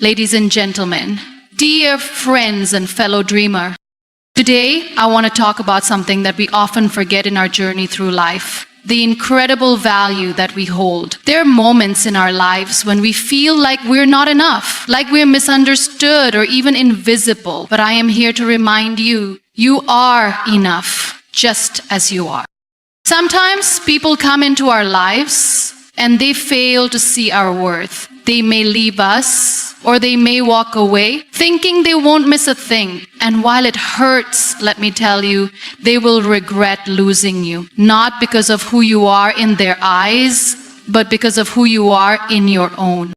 Ladies and gentlemen, dear friends and fellow dreamer, today I want to talk about something that we often forget in our journey through life. The incredible value that we hold. There are moments in our lives when we feel like we're not enough, like we're misunderstood or even invisible. But I am here to remind you, you are enough, just as you are. Sometimes people come into our lives and they fail to see our worth. They may leave us or they may walk away thinking they won't miss a thing. And while it hurts, let me tell you, they will regret losing you. Not because of who you are in their eyes, but because of who you are in your own.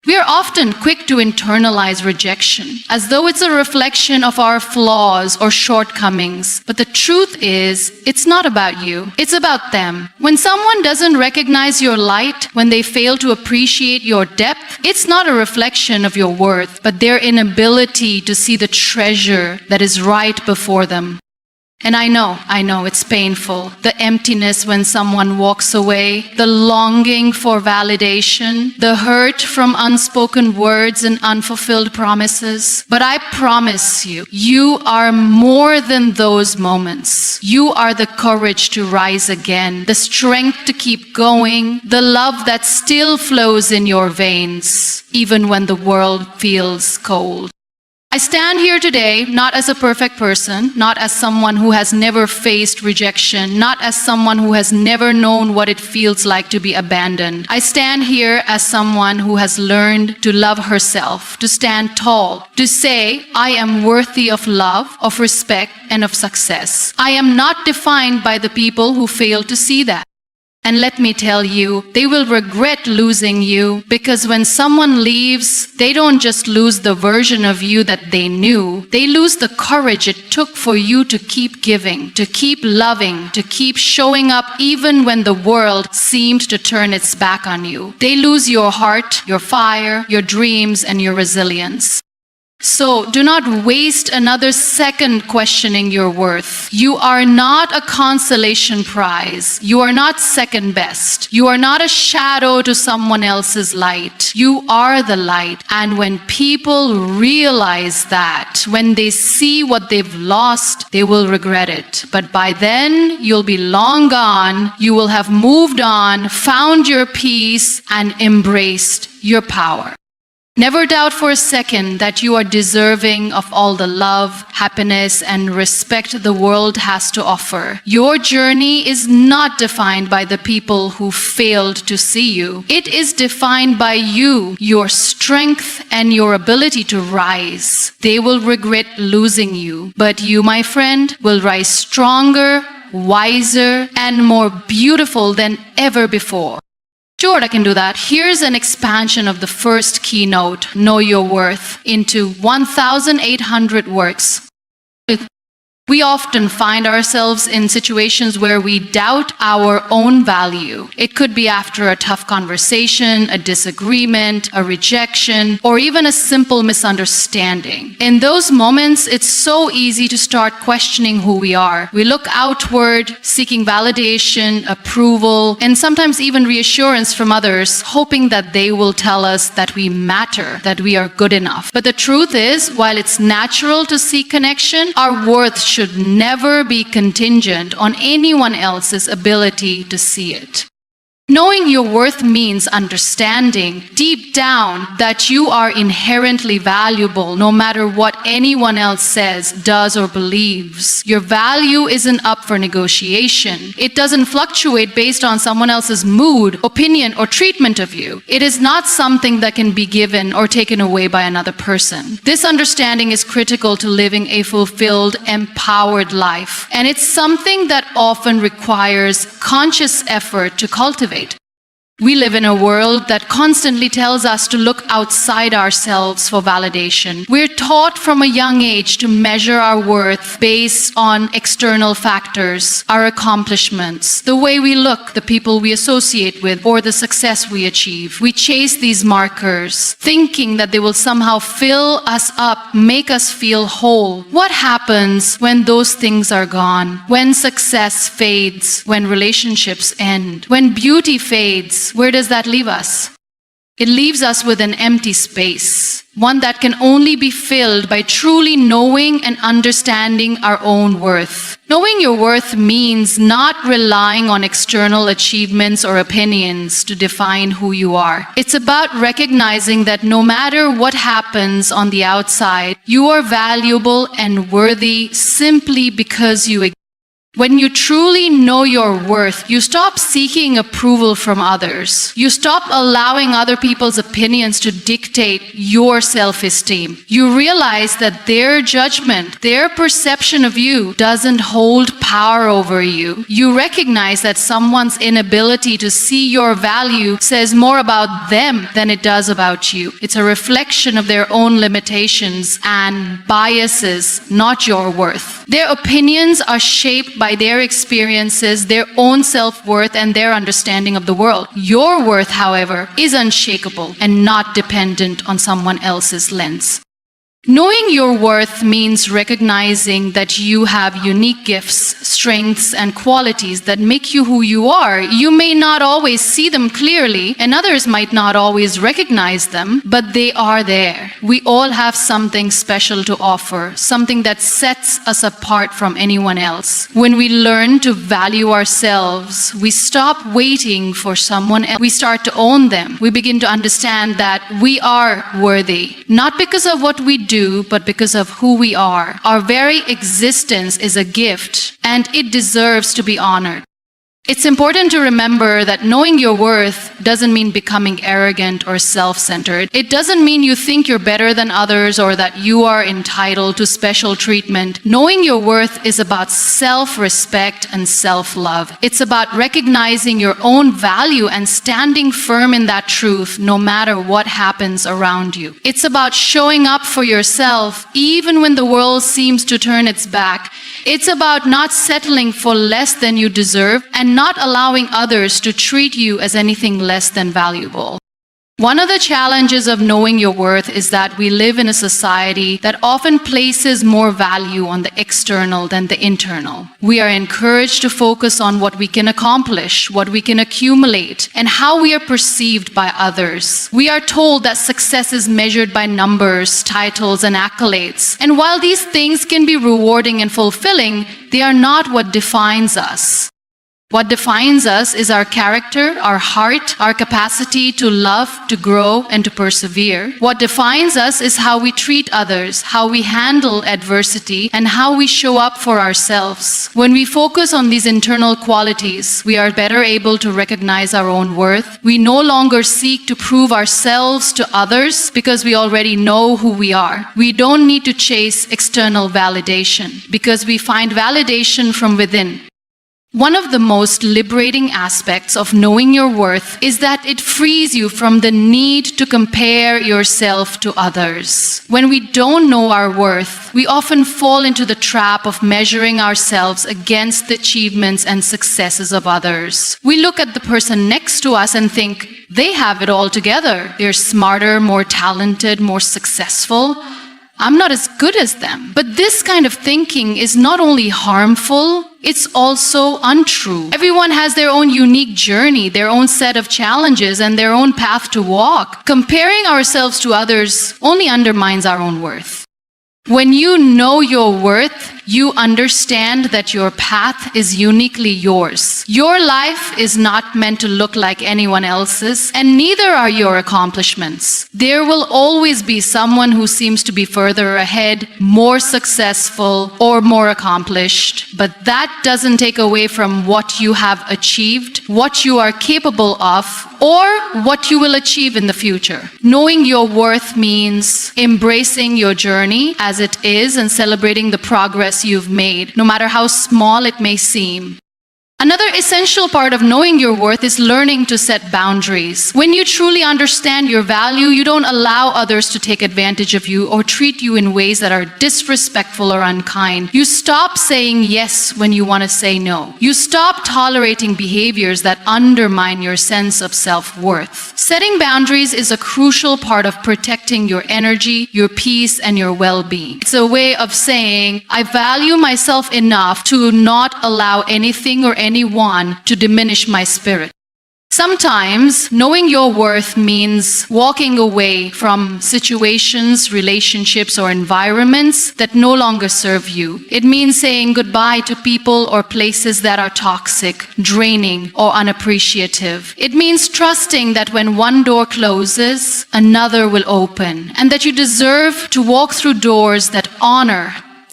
We are often quick to internalize rejection as though it's a reflection of our flaws or shortcomings. But the truth is, it's not about you. It's about them. When someone doesn't recognize your light, when they fail to appreciate your depth, it's not a reflection of your worth, but their inability to see the treasure that is right before them. And I know it's painful. The emptiness when someone walks away, the longing for validation, the hurt from unspoken words and unfulfilled promises. But I promise you, you are more than those moments. You are the courage to rise again, the strength to keep going, the love that still flows in your veins, even when the world feels cold. I stand here today not as a perfect person, not as someone who has never faced rejection, not as someone who has never known what it feels like to be abandoned. I stand here as someone who has learned to love herself, to stand tall, to say, I am worthy of love, of respect, and of success. I am not defined by the people who fail to see that. And let me tell you, they will regret losing you because when someone leaves, they don't just lose the version of you that they knew. They lose the courage it took for you to keep giving, to keep loving, to keep showing up even when the world seemed to turn its back on you. They lose your heart, your fire, your dreams, and your resilience. So do not waste another second questioning your worth. You are not a consolation prize. You are not second best. You are not a shadow to someone else's light. You are the light. And when people realize that, when they see what they've lost, they will regret it. But by then, you'll be long gone. You will have moved on, found your peace, and embraced your power. Never doubt for a second that you are deserving of all the love, happiness, and respect the world has to offer. Your journey is not defined by the people who failed to see you. It is defined by you, your strength, and your ability to rise. They will regret losing you, but you, my friend, will rise stronger, wiser, and more beautiful than ever before. Sure, I can do that. Here's an expansion of the first keynote, Know Your Worth, into 1,800 works. We often find ourselves in situations where we doubt our own value. It could be after a tough conversation, a disagreement, a rejection, or even a simple misunderstanding. In those moments, it's so easy to start questioning who we are. We look outward, seeking validation, approval, and sometimes even reassurance from others, hoping that they will tell us that we matter, that we are good enough. But the truth is, while it's natural to seek connection, our worth should never be contingent on anyone else's ability to see it. Knowing your worth means understanding deep down that you are inherently valuable no matter what anyone else says, does, or believes. Your value isn't up for negotiation. It doesn't fluctuate based on someone else's mood, opinion, or treatment of you. It is not something that can be given or taken away by another person. This understanding is critical to living a fulfilled, empowered life, and it's something that often requires conscious effort to cultivate. We live in a world that constantly tells us to look outside ourselves for validation. We're taught from a young age to measure our worth based on external factors, our accomplishments, the way we look, the people we associate with, or the success we achieve. We chase these markers, thinking that they will somehow fill us up, make us feel whole. What happens when those things are gone? When success fades? When relationships end? When beauty fades? Where does that leave us? It leaves us with an empty space, one that can only be filled by truly knowing and understanding our own worth. Knowing your worth means not relying on external achievements or opinions to define who you are. It's about recognizing that no matter what happens on the outside, you are valuable and worthy simply because you exist. When you truly know your worth, you stop seeking approval from others. You stop allowing other people's opinions to dictate your self-esteem. You realize that their judgment, their perception of you doesn't hold power over you. You recognize that someone's inability to see your value says more about them than it does about you. It's a reflection of their own limitations and biases, not your worth. Their opinions are shaped by their experiences, their own self-worth, and their understanding of the world. Your worth, however, is unshakable and not dependent on someone else's lens. Knowing your worth means recognizing that you have unique gifts, strengths, and qualities that make you who you are. You may not always see them clearly, and others might not always recognize them, but they are there. We all have something special to offer, something that sets us apart from anyone else. When we learn to value ourselves, we stop waiting for someone else. We start to own them. We begin to understand that we are worthy, not because of what we do, but because of who we are. Our very existence is a gift, and it deserves to be honored. It's important to remember that knowing your worth doesn't mean becoming arrogant or self-centered. It doesn't mean you think you're better than others or that you are entitled to special treatment. Knowing your worth is about self-respect and self-love. It's about recognizing your own value and standing firm in that truth no matter what happens around you. It's about showing up for yourself even when the world seems to turn its back. It's about not settling for less than you deserve and not allowing others to treat you as anything less than valuable. One of the challenges of knowing your worth is that we live in a society that often places more value on the external than the internal. We are encouraged to focus on what we can accomplish, what we can accumulate, and how we are perceived by others. We are told that success is measured by numbers, titles, and accolades. And while these things can be rewarding and fulfilling, they are not what defines us. What defines us is our character, our heart, our capacity to love, to grow, and to persevere. What defines us is how we treat others, how we handle adversity, and how we show up for ourselves. When we focus on these internal qualities, we are better able to recognize our own worth. We no longer seek to prove ourselves to others because we already know who we are. We don't need to chase external validation because we find validation from within. One of the most liberating aspects of knowing your worth is that it frees you from the need to compare yourself to others. When we don't know our worth, we often fall into the trap of measuring ourselves against the achievements and successes of others. We look at the person next to us and think, they have it all together. They're smarter, more talented, more successful. I'm not as good as them. But this kind of thinking is not only harmful, it's also untrue. Everyone has their own unique journey, their own set of challenges, and their own path to walk. Comparing ourselves to others only undermines our own worth. When you know your worth, you understand that your path is uniquely yours. Your life is not meant to look like anyone else's, and neither are your accomplishments. There will always be someone who seems to be further ahead, more successful, or more accomplished. But that doesn't take away from what you have achieved, what you are capable of, or what you will achieve in the future. Knowing your worth means embracing your journey as it is and celebrating the progress you've made, no matter how small it may seem. Another essential part of knowing your worth is learning to set boundaries. When you truly understand your value, you don't allow others to take advantage of you or treat you in ways that are disrespectful or unkind. You stop saying yes when you want to say no. You stop tolerating behaviors that undermine your sense of self-worth. Setting boundaries is a crucial part of protecting your energy, your peace, and your well-being. It's a way of saying, I value myself enough to not allow anything or anyone to diminish my spirit. Sometimes knowing your worth means walking away from situations, relationships, or environments that no longer serve you. It means saying goodbye to people or places that are toxic, draining, or unappreciative. It means trusting that when one door closes, another will open, and that you deserve to walk through doors that honor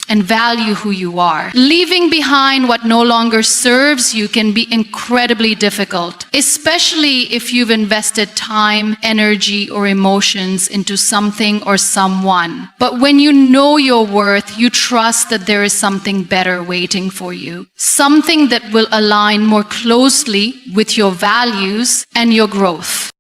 and value who you are. Leaving behind what no longer serves you can be incredibly difficult, especially if you've invested time, energy, or emotions into something or someone. But when you know your worth, you trust that there is something better waiting for you, something that will align more closely with your values and your growth.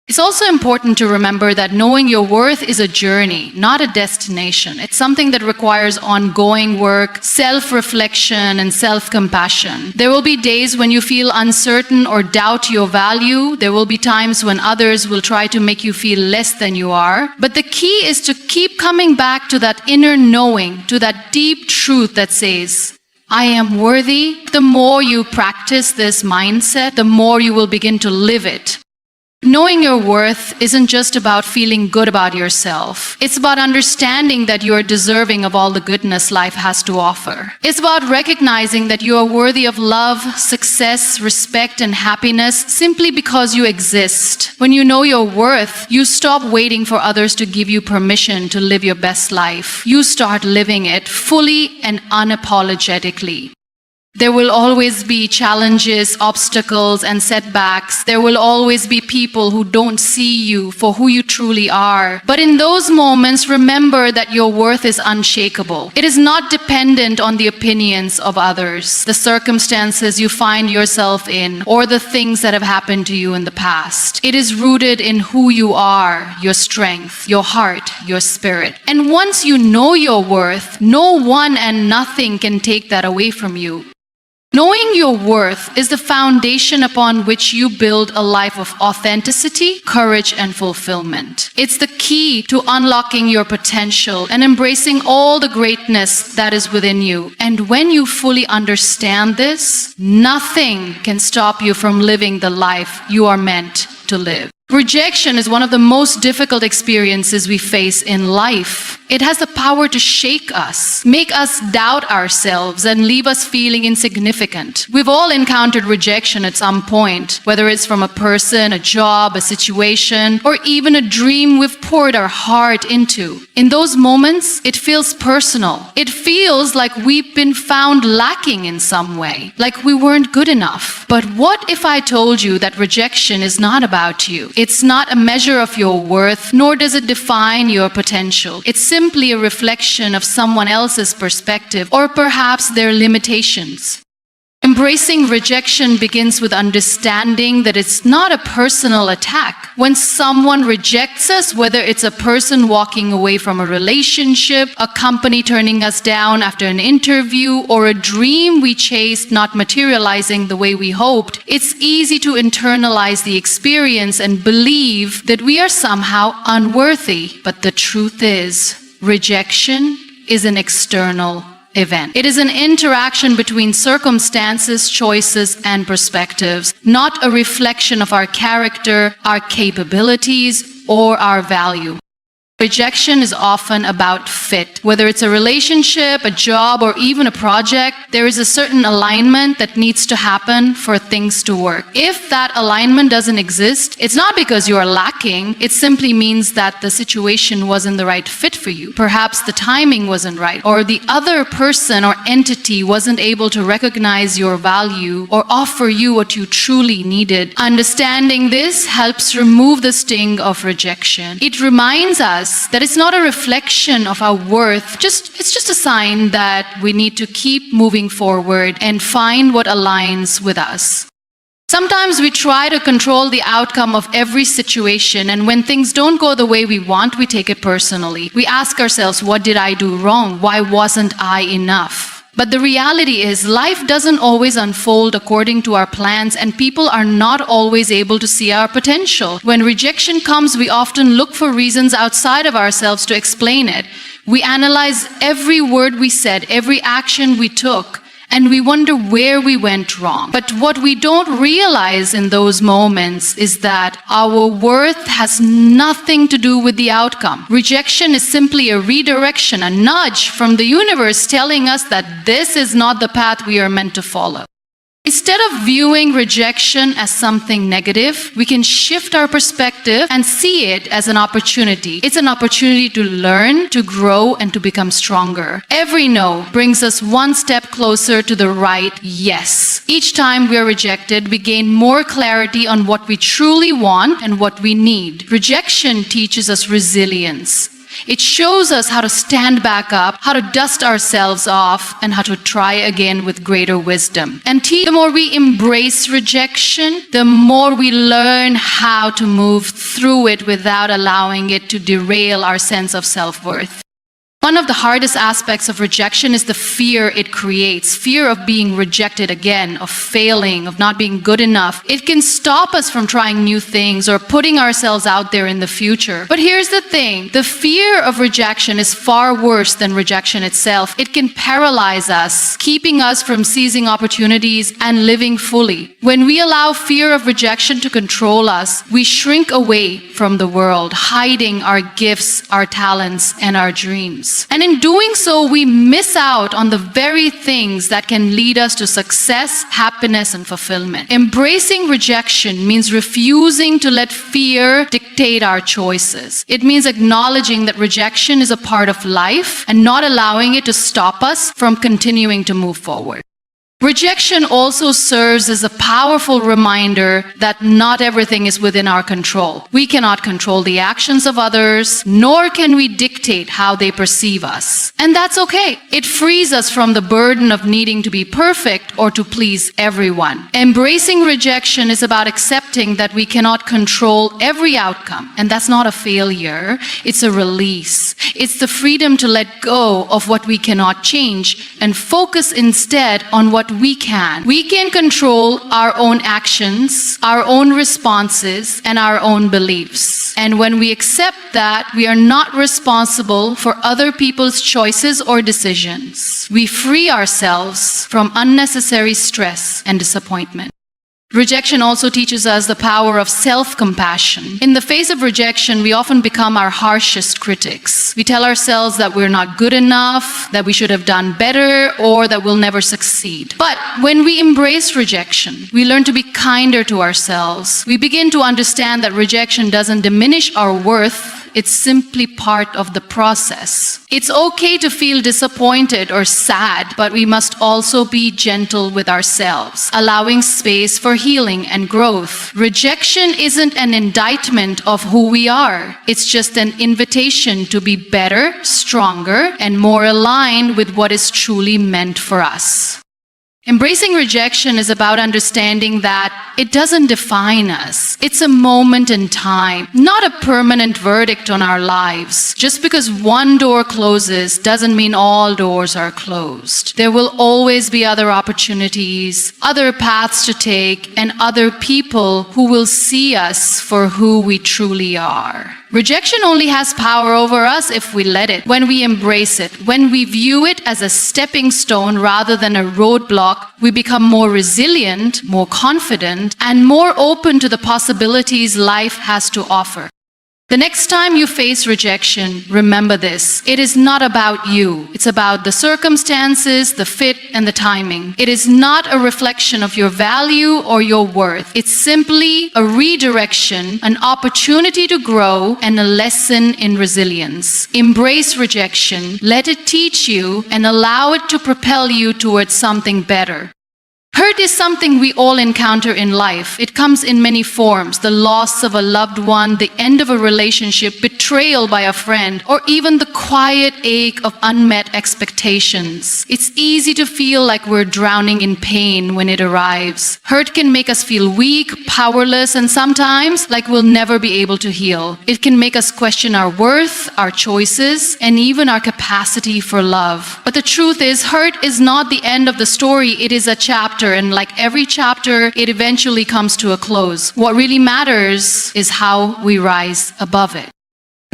It's also important to remember that knowing your worth is a journey, not a destination. It's something that requires ongoing work, self-reflection, and self-compassion. There will be days when you feel uncertain or doubt your value. There will be times when others will try to make you feel less than you are. But the key is to keep coming back to that inner knowing, to that deep truth that says, I am worthy. The more you practice this mindset, the more you will begin to live it. Knowing your worth isn't just about feeling good about yourself. It's about understanding that you are deserving of all the goodness life has to offer. It's about recognizing that you are worthy of love, success, respect, and happiness simply because you exist. When you know your worth, you stop waiting for others to give you permission to live your best life. You start living it fully and unapologetically. There will always be challenges, obstacles, and setbacks. There will always be people who don't see you for who you truly are. But in those moments, remember that your worth is unshakable. It is not dependent on the opinions of others, the circumstances you find yourself in, or the things that have happened to you in the past. It is rooted in who you are, your strength, your heart, your spirit. And once you know your worth, no one and nothing can take that away from you. Knowing your worth is the foundation upon which you build a life of authenticity, courage, and fulfillment. It's the key to unlocking your potential and embracing all the greatness that is within you. And when you fully understand this, nothing can stop you from living the life you are meant to live. Rejection is one of the most difficult experiences we face in life. It has the power to shake us, make us doubt ourselves, and leave us feeling insignificant. We've all encountered rejection at some point, whether it's from a person, a job, a situation, or even a dream we've poured our heart into. In those moments, it feels personal. It feels like we've been found lacking in some way, like we weren't good enough. But what if I told you that rejection is not about you? It's not a measure of your worth, nor does it define your potential. It's simply a reflection of someone else's perspective, or perhaps their limitations. Embracing rejection begins with understanding that it's not a personal attack. When someone rejects us, whether it's a person walking away from a relationship, a company turning us down after an interview, or a dream we chased not materializing the way we hoped, it's easy to internalize the experience and believe that we are somehow unworthy. But the truth is, rejection is an external event. It is an interaction between circumstances, choices, and perspectives, not a reflection of our character, our capabilities, or our value. Rejection is often about fit. Whether it's a relationship, a job, or even a project, there is a certain alignment that needs to happen for things to work. If that alignment doesn't exist, it's not because you are lacking. It simply means that the situation wasn't the right fit for you. Perhaps the timing wasn't right, or the other person or entity wasn't able to recognize your value or offer you what you truly needed. Understanding this helps remove the sting of rejection. It reminds us that it's not a reflection of our worth, it's just a sign that we need to keep moving forward and find what aligns with us. Sometimes we try to control the outcome of every situation, and when things don't go the way we want, we take it personally. We ask ourselves, what did I do wrong? Why wasn't I enough? But the reality is, life doesn't always unfold according to our plans, and people are not always able to see our potential. When rejection comes, we often look for reasons outside of ourselves to explain it. We analyze every word we said, every action we took, and we wonder where we went wrong. But what we don't realize in those moments is that our worth has nothing to do with the outcome. Rejection is simply a redirection, a nudge from the universe telling us that this is not the path we are meant to follow. Instead of viewing rejection as something negative, we can shift our perspective and see it as an opportunity. It's an opportunity to learn, to grow, and to become stronger. Every no brings us one step closer to the right yes. Each time we are rejected, we gain more clarity on what we truly want and what we need. Rejection teaches us resilience. It shows us how to stand back up, how to dust ourselves off, and how to try again with greater wisdom. And the more we embrace rejection, the more we learn how to move through it without allowing it to derail our sense of self-worth. One of the hardest aspects of rejection is the fear it creates. Fear of being rejected again, of failing, of not being good enough. It can stop us from trying new things or putting ourselves out there in the future. But here's the thing. The fear of rejection is far worse than rejection itself. It can paralyze us, keeping us from seizing opportunities and living fully. When we allow fear of rejection to control us, we shrink away from the world, hiding our gifts, our talents, and our dreams. And in doing so, we miss out on the very things that can lead us to success, happiness, and fulfillment. Embracing rejection means refusing to let fear dictate our choices. It means acknowledging that rejection is a part of life and not allowing it to stop us from continuing to move forward. Rejection also serves as a powerful reminder that not everything is within our control. We cannot control the actions of others, nor can we dictate how they perceive us. And that's okay. It frees us from the burden of needing to be perfect or to please everyone. Embracing rejection is about accepting that we cannot control every outcome. And that's not a failure. It's a release. It's the freedom to let go of what we cannot change and focus instead on what we can. We can control our own actions, our own responses, and our own beliefs. And when we accept that we are not responsible for other people's choices or decisions, we free ourselves from unnecessary stress and disappointment. Rejection also teaches us the power of self-compassion. In the face of rejection, we often become our harshest critics. We tell ourselves that we're not good enough, that we should have done better, or that we'll never succeed. But when we embrace rejection, we learn to be kinder to ourselves. We begin to understand that rejection doesn't diminish our worth. It's simply part of the process. It's okay to feel disappointed or sad, but we must also be gentle with ourselves, allowing space for healing and growth. Rejection isn't an indictment of who we are. It's just an invitation to be better, stronger, and more aligned with what is truly meant for us. Embracing rejection is about understanding that it doesn't define us. It's a moment in time, not a permanent verdict on our lives. Just because one door closes doesn't mean all doors are closed. There will always be other opportunities, other paths to take, and other people who will see us for who we truly are. Rejection only has power over us if we let it, when we embrace it, when we view it as a stepping stone rather than a roadblock. We become more resilient, more confident, and more open to the possibilities life has to offer. The next time you face rejection, remember this. It is not about you. It's about the circumstances, the fit, and the timing. It is not a reflection of your value or your worth. It's simply a redirection, an opportunity to grow, and a lesson in resilience. Embrace rejection, let it teach you, and allow it to propel you towards something better. Hurt is something we all encounter in life. It comes in many forms: the loss of a loved one, the end of a relationship, betrayal by a friend, or even the quiet ache of unmet expectations. It's easy to feel like we're drowning in pain when it arrives. Hurt can make us feel weak, powerless, and sometimes like we'll never be able to heal. It can make us question our worth, our choices, and even our capacity for love. But the truth is, hurt is not the end of the story. It is a chapter. And like every chapter, it eventually comes to a close. What really matters is how we rise above it.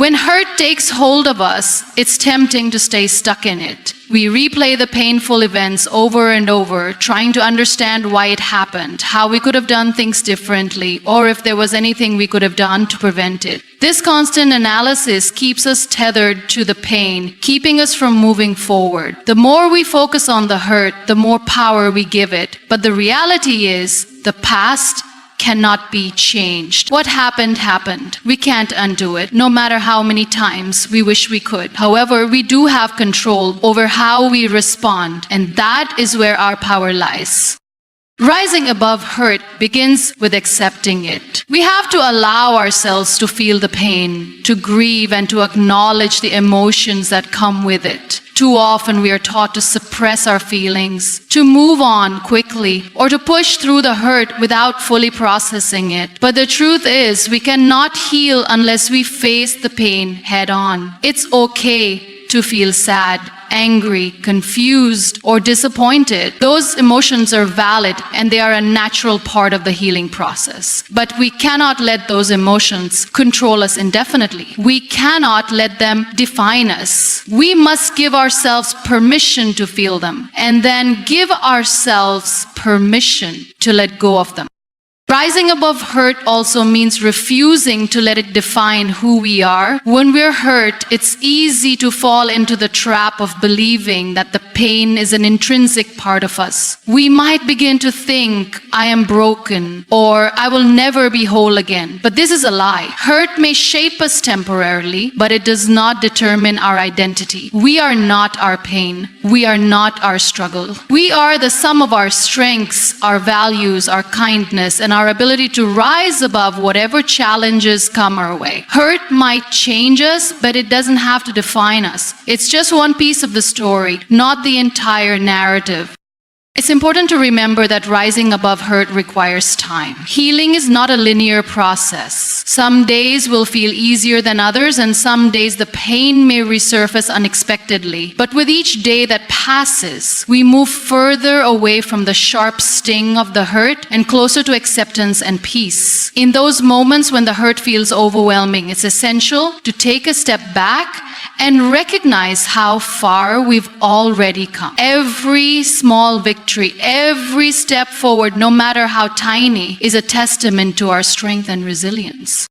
When hurt takes hold of us, it's tempting to stay stuck in it. We replay the painful events over and over, trying to understand why it happened, how we could have done things differently, or if there was anything we could have done to prevent it. This constant analysis keeps us tethered to the pain, keeping us from moving forward. The more we focus on the hurt, the more power we give it. But the reality is, the past cannot be changed. What happened, happened. We can't undo it, no matter how many times we wish we could. However, we do have control over how we respond, and that is where our power lies. Rising above hurt begins with accepting it. We have to allow ourselves to feel the pain, to grieve, and to acknowledge the emotions that come with it. Too often we are taught to suppress our feelings, to move on quickly, or to push through the hurt without fully processing it. But the truth is, we cannot heal unless we face the pain head on. It's okay to feel sad, angry, confused, or disappointed. Those emotions are valid and they are a natural part of the healing process. But we cannot let those emotions control us indefinitely. We cannot let them define us. We must give ourselves permission to feel them and then give ourselves permission to let go of them. Rising above hurt also means refusing to let it define who we are. When we're hurt, it's easy to fall into the trap of believing that the pain is an intrinsic part of us. We might begin to think, I am broken, or I will never be whole again. But this is a lie. Hurt may shape us temporarily, but it does not determine our identity. We are not our pain. We are not our struggle. We are the sum of our strengths, our values, our kindness, and our ability to rise above whatever challenges come our way. Hurt might change us, but it doesn't have to define us. It's just one piece of the story, not the entire narrative. It's important to remember that rising above hurt requires time. Healing is not a linear process. Some days will feel easier than others, and some days the pain may resurface unexpectedly. But with each day that passes, we move further away from the sharp sting of the hurt and closer to acceptance and peace. In those moments when the hurt feels overwhelming, it's essential to take a step back and recognize how far we've already come. Every small victory, every step forward, no matter how tiny, is a testament to our strength and resilience.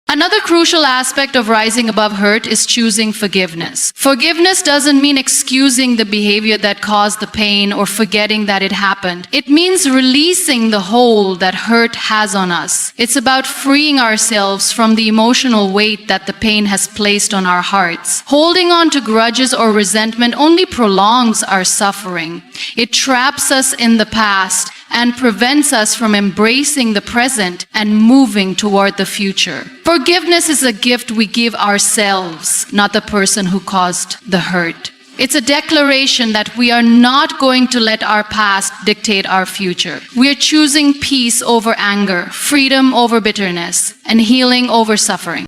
Another crucial aspect of rising above hurt is choosing forgiveness. Forgiveness doesn't mean excusing the behavior that caused the pain or forgetting that it happened. It means releasing the hold that hurt has on us. It's about freeing ourselves from the emotional weight that the pain has placed on our hearts. Holding on to grudges or resentment only prolongs our suffering. It traps us in the past and prevents us from embracing the present and moving toward the future. Forgiveness is a gift we give ourselves, not the person who caused the hurt. It's a declaration that we are not going to let our past dictate our future. We are choosing peace over anger, freedom over bitterness, and healing over suffering.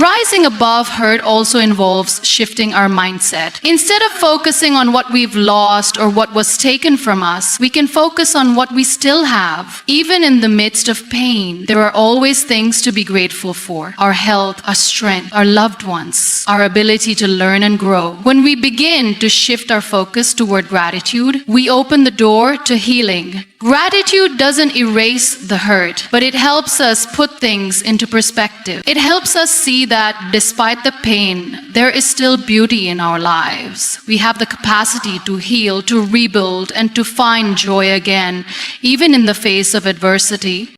Rising above hurt also involves shifting our mindset. Instead of focusing on what we've lost or what was taken from us, we can focus on what we still have. Even in the midst of pain, there are always things to be grateful for. Our health, our strength, our loved ones, our ability to learn and grow. When we begin to shift our focus toward gratitude, we open the door to healing. Gratitude doesn't erase the hurt, but it helps us put things into perspective. It helps us see that despite the pain, there is still beauty in our lives. We have the capacity to heal, to rebuild, and to find joy again, even in the face of adversity.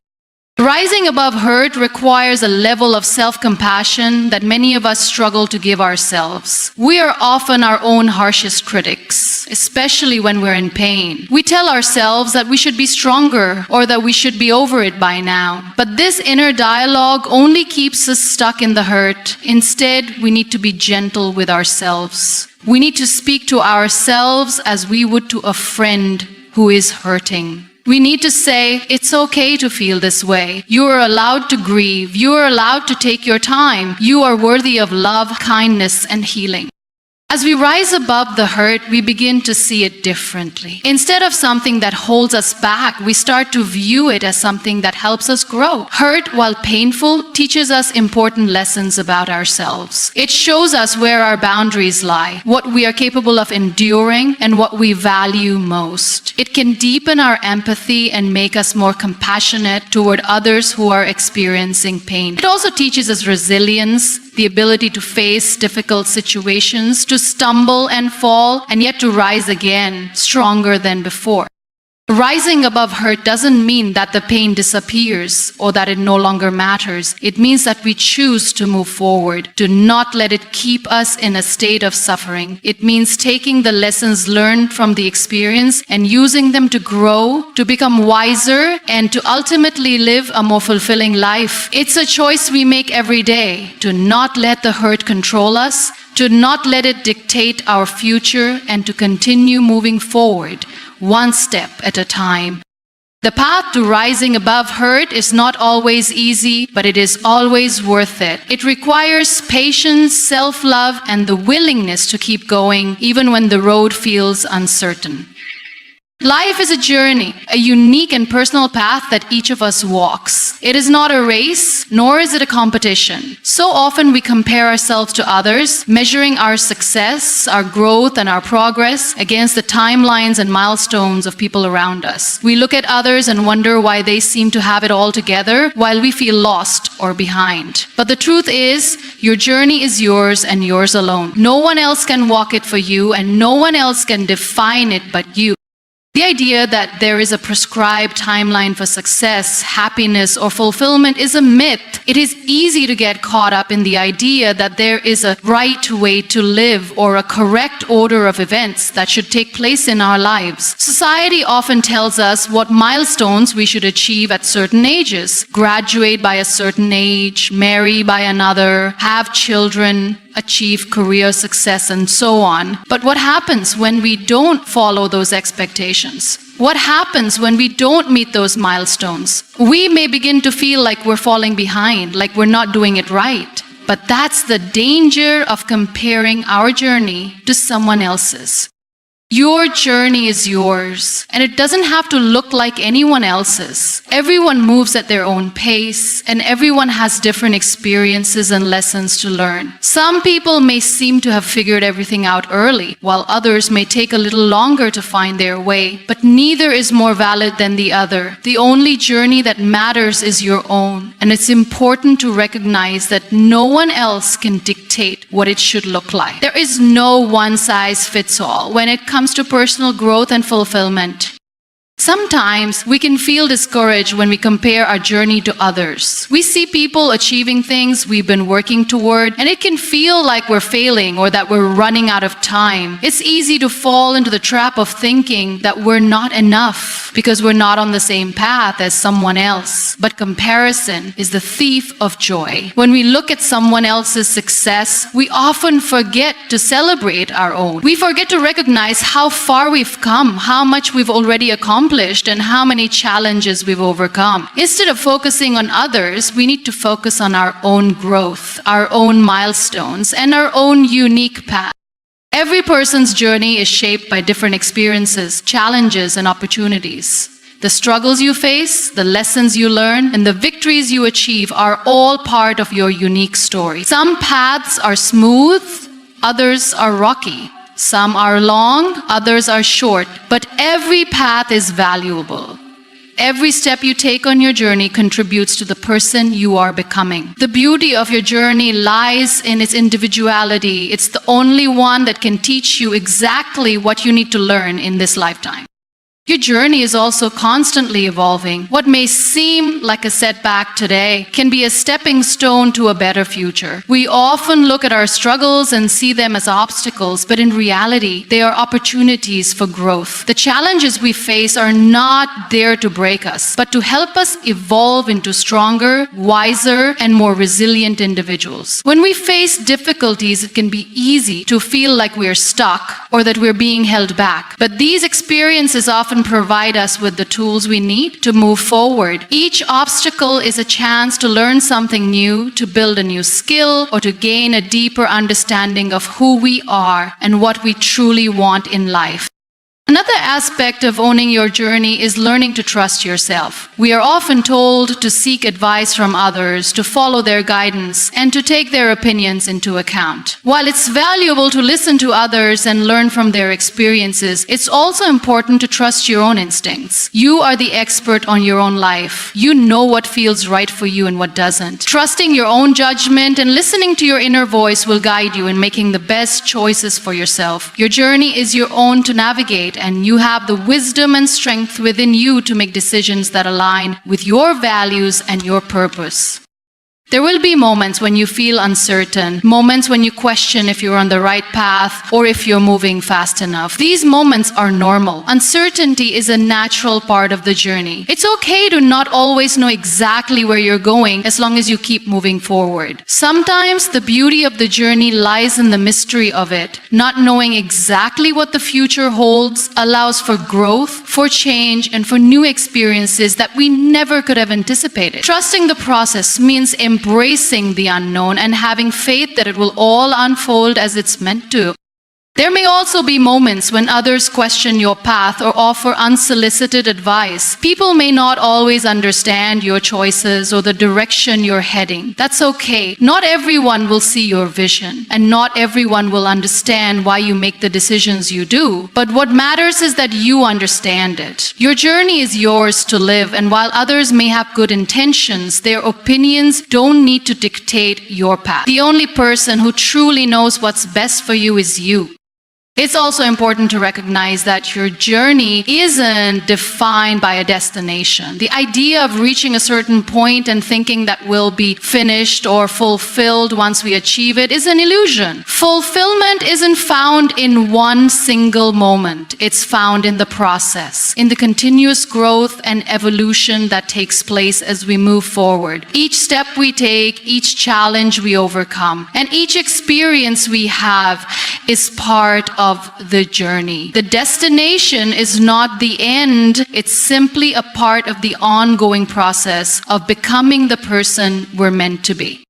Rising above hurt requires a level of self-compassion that many of us struggle to give ourselves. We are often our own harshest critics, especially when we're in pain. We tell ourselves that we should be stronger or that we should be over it by now. But this inner dialogue only keeps us stuck in the hurt. Instead, we need to be gentle with ourselves. We need to speak to ourselves as we would to a friend who is hurting. We need to say, it's okay to feel this way. You are allowed to grieve. You are allowed to take your time. You are worthy of love, kindness, and healing. As we rise above the hurt, we begin to see it differently. Instead of something that holds us back, we start to view it as something that helps us grow. Hurt, while painful, teaches us important lessons about ourselves. It shows us where our boundaries lie, what we are capable of enduring, and what we value most. It can deepen our empathy and make us more compassionate toward others who are experiencing pain. It also teaches us resilience, the ability to face difficult situations, to stumble and fall, and yet to rise again, stronger than before. Rising above hurt doesn't mean that the pain disappears or that it no longer matters. It means that we choose to move forward, to not let it keep us in a state of suffering. It means taking the lessons learned from the experience and using them to grow, to become wiser, and to ultimately live a more fulfilling life. It's a choice we make every day, to not let the hurt control us, to not let it dictate our future, and to continue moving forward, one step at a time. The path to rising above hurt is not always easy, but it is always worth it. It requires patience, self-love, and the willingness to keep going even when the road feels uncertain. Life is a journey, a unique and personal path that each of us walks. It is not a race, nor is it a competition. So often we compare ourselves to others, measuring our success, our growth, and our progress against the timelines and milestones of people around us. We look at others and wonder why they seem to have it all together while we feel lost or behind. But the truth is, your journey is yours and yours alone. No one else can walk it for you, and no one else can define it but you. The idea that there is a prescribed timeline for success, happiness, or fulfillment is a myth. It is easy to get caught up in the idea that there is a right way to live or a correct order of events that should take place in our lives. Society often tells us what milestones we should achieve at certain ages: graduate by a certain age, marry by another, have children, achieve career success, and so on. But what happens when we don't follow those expectations? What happens when we don't meet those milestones? We may begin to feel like we're falling behind, like we're not doing it right. But that's the danger of comparing our journey to someone else's. Your journey is yours, and it doesn't have to look like anyone else's. Everyone moves at their own pace, and everyone has different experiences and lessons to learn. Some people may seem to have figured everything out early, while others may take a little longer to find their way, but neither is more valid than the other. The only journey that matters is your own, and it's important to recognize that no one else can dictate what it should look like. There is no one-size-fits-all when it comes to personal growth and fulfillment. Sometimes we can feel discouraged when we compare our journey to others. We see people achieving things we've been working toward, and it can feel like we're failing or that we're running out of time. It's easy to fall into the trap of thinking that we're not enough because we're not on the same path as someone else. But comparison is the thief of joy. When we look at someone else's success, we often forget to celebrate our own. We forget to recognize how far we've come, how much we've already accomplished, and how many challenges we've overcome. Instead of focusing on others, we need to focus on our own growth, our own milestones, and our own unique path. Every person's journey is shaped by different experiences, challenges, and opportunities. The struggles you face, the lessons you learn, and the victories you achieve are all part of your unique story. Some paths are smooth, others are rocky. Some are long, others are short, but every path is valuable. Every step you take on your journey contributes to the person you are becoming. The beauty of your journey lies in its individuality. It's the only one that can teach you exactly what you need to learn in this lifetime. Your journey is also constantly evolving. What may seem like a setback today can be a stepping stone to a better future. We often look at our struggles and see them as obstacles, but in reality, they are opportunities for growth. The challenges we face are not there to break us, but to help us evolve into stronger, wiser, and more resilient individuals. When we face difficulties, it can be easy to feel like we're stuck or that we're being held back. But these experiences often often provide us with the tools we need to move forward. Each obstacle is a chance to learn something new, to build a new skill, or to gain a deeper understanding of who we are and what we truly want in life. Another aspect of owning your journey is learning to trust yourself. We are often told to seek advice from others, to follow their guidance, and to take their opinions into account. While it's valuable to listen to others and learn from their experiences, it's also important to trust your own instincts. You are the expert on your own life. You know what feels right for you and what doesn't. Trusting your own judgment and listening to your inner voice will guide you in making the best choices for yourself. Your journey is your own to navigate, and you have the wisdom and strength within you to make decisions that align with your values and your purpose. There will be moments when you feel uncertain, moments when you question if you're on the right path or if you're moving fast enough. These moments are normal. Uncertainty is a natural part of the journey. It's okay to not always know exactly where you're going as long as you keep moving forward. Sometimes the beauty of the journey lies in the mystery of it. Not knowing exactly what the future holds allows for growth, for change, and for new experiences that we never could have anticipated. Trusting the process means embracing the unknown and having faith that it will all unfold as it's meant to. There may also be moments when others question your path or offer unsolicited advice. People may not always understand your choices or the direction you're heading. That's okay. Not everyone will see your vision, and not everyone will understand why you make the decisions you do. But what matters is that you understand it. Your journey is yours to live, and while others may have good intentions, their opinions don't need to dictate your path. The only person who truly knows what's best for you is you. It's also important to recognize that your journey isn't defined by a destination. The idea of reaching a certain point and thinking that we'll be finished or fulfilled once we achieve it is an illusion. Fulfillment isn't found in one single moment. It's found in the process, in the continuous growth and evolution that takes place as we move forward. Each step we take, each challenge we overcome, and each experience we have is part of the journey. The destination is not the end, it's simply a part of the ongoing process of becoming the person we're meant to be.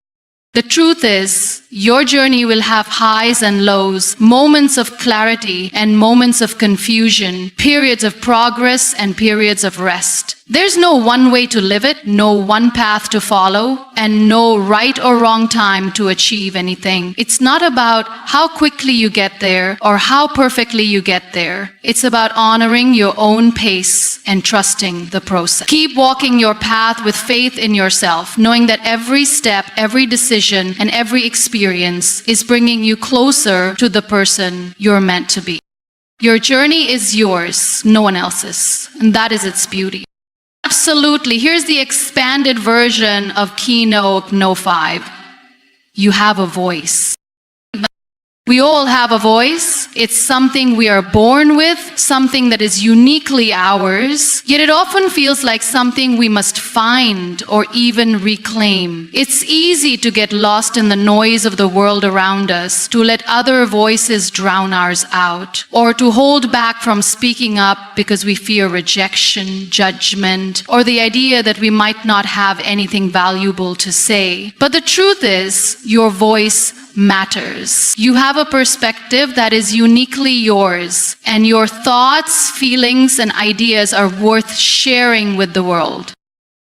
The truth is, your journey will have highs and lows, moments of clarity and moments of confusion, periods of progress and periods of rest. There's no one way to live it, no one path to follow, and no right or wrong time to achieve anything. It's not about how quickly you get there or how perfectly you get there. It's about honoring your own pace and trusting the process. Keep walking your path with faith in yourself, knowing that every step, every decision, and every experience is bringing you closer to the person you're meant to be. Your journey is yours, no one else's, and that is its beauty. Absolutely. Here's the expanded version of Keynote No 5. You have a voice. We all have a voice. It's something we are born with, something that is uniquely ours, yet it often feels like something we must find or even reclaim. It's easy to get lost in the noise of the world around us, to let other voices drown ours out, or to hold back from speaking up because we fear rejection, judgment, or the idea that we might not have anything valuable to say. But the truth is, your voice matters. You have a perspective that is uniquely yours, and your thoughts, feelings, and ideas are worth sharing with the world.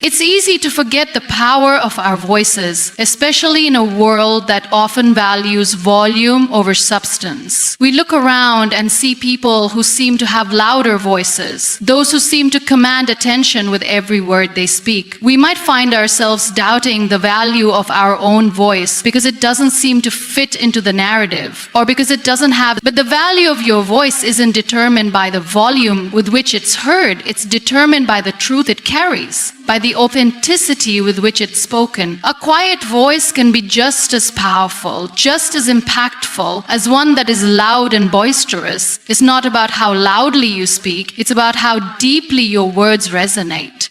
It's easy to forget the power of our voices, especially in a world that often values volume over substance. We look around and see people who seem to have louder voices, those who seem to command attention with every word they speak. We might find ourselves doubting the value of our own voice because it doesn't seem to fit into the narrative, or because it doesn't have. But the value of your voice isn't determined by the volume with which it's heard. It's determined by the truth it carries, by the authenticity with which it's spoken. A quiet voice can be just as powerful, just as impactful as one that is loud and boisterous. It's not about how loudly you speak, it's about how deeply your words resonate.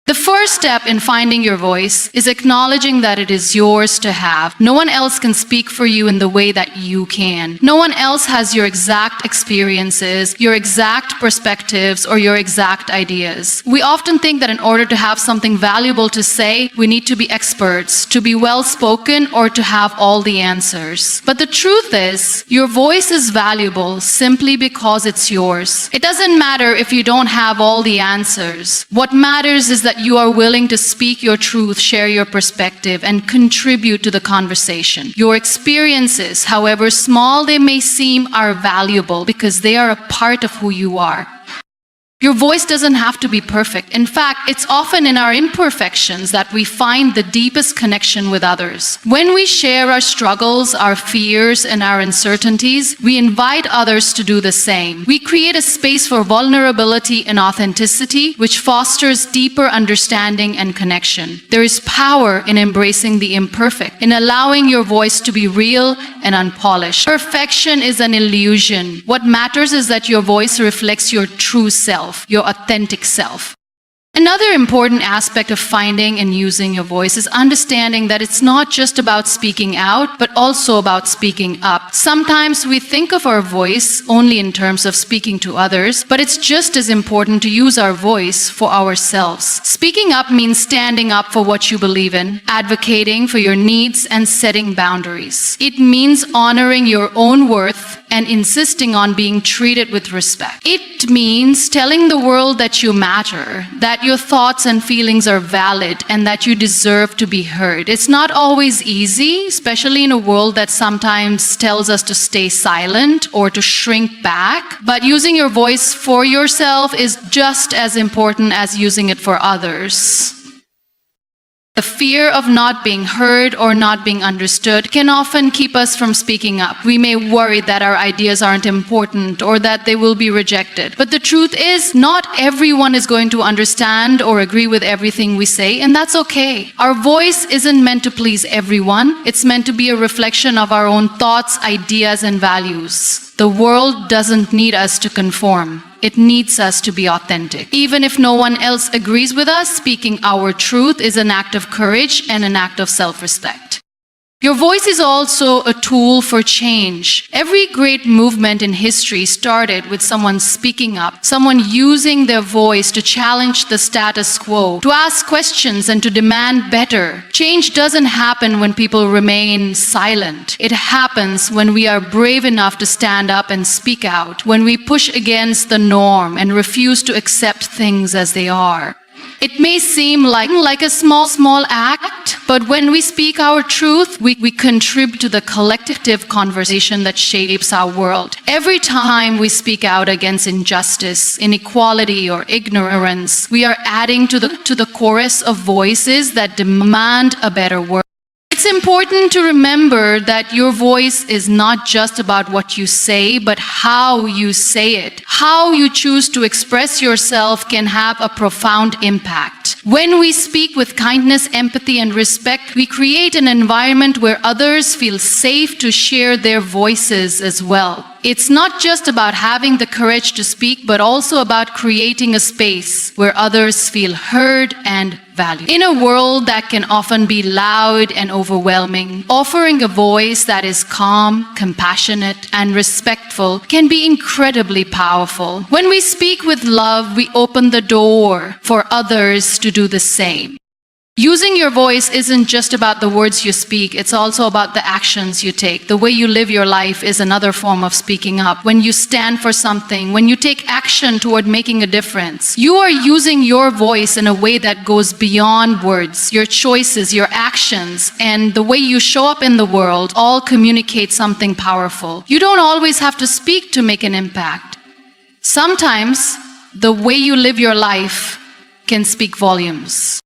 The first step in finding your voice is acknowledging that it is yours to have. No one else can speak for you in the way that you can. No one else has your exact experiences, your exact perspectives, or your exact ideas. We often think that in order to have something valuable to say, we need to be experts, to be well-spoken, or to have all the answers. But the truth is, your voice is valuable simply because it's yours. It doesn't matter if you don't have all the answers. What matters is that you are willing to speak your truth, share your perspective, and contribute to the conversation. Your experiences, however small they may seem, are valuable because they are a part of who you are. Your voice doesn't have to be perfect. In fact, it's often in our imperfections that we find the deepest connection with others. When we share our struggles, our fears, and our uncertainties, we invite others to do the same. We create a space for vulnerability and authenticity, which fosters deeper understanding and connection. There is power in embracing the imperfect, in allowing your voice to be real and unpolished. Perfection is an illusion. What matters is that your voice reflects your true self, your authentic self. Another important aspect of finding and using your voice is understanding that it's not just about speaking out, but also about speaking up. Sometimes we think of our voice only in terms of speaking to others, but it's just as important to use our voice for ourselves. Speaking up means standing up for what you believe in, advocating for your needs, and setting boundaries. It means honoring your own worth and insisting on being treated with respect. It means telling the world that you matter, that your thoughts and feelings are valid, and that you deserve to be heard. It's not always easy, especially in a world that sometimes tells us to stay silent or to shrink back, but using your voice for yourself is just as important as using it for others. The fear of not being heard or not being understood can often keep us from speaking up. We may worry that our ideas aren't important or that they will be rejected. But the truth is, not everyone is going to understand or agree with everything we say, and that's okay. Our voice isn't meant to please everyone. It's meant to be a reflection of our own thoughts, ideas, and values. The world doesn't need us to conform. It needs us to be authentic. Even if no one else agrees with us, speaking our truth is an act of courage and an act of self-respect. Your voice is also a tool for change. Every great movement in history started with someone speaking up, someone using their voice to challenge the status quo, to ask questions and to demand better. Change doesn't happen when people remain silent. It happens when we are brave enough to stand up and speak out, when we push against the norm and refuse to accept things as they are. It may seem like a small act, but when we speak our truth, we contribute to the collective conversation that shapes our world. Every time we speak out against injustice, inequality, or ignorance, we are adding to the chorus of voices that demand a better world. It's important to remember that your voice is not just about what you say, but how you say it. How you choose to express yourself can have a profound impact. When we speak with kindness, empathy, and respect, we create an environment where others feel safe to share their voices as well. It's not just about having the courage to speak, but also about creating a space where others feel heard and valued. In a world that can often be loud and overwhelming, offering a voice that is calm, compassionate, and respectful can be incredibly powerful. When we speak with love, we open the door for others to do the same. Using your voice isn't just about the words you speak, it's also about the actions you take. The way you live your life is another form of speaking up. When you stand for something, when you take action toward making a difference, you are using your voice in a way that goes beyond words. Your choices, your actions, and the way you show up in the world all communicate something powerful. You don't always have to speak to make an impact. Sometimes, the way you live your life can speak volumes.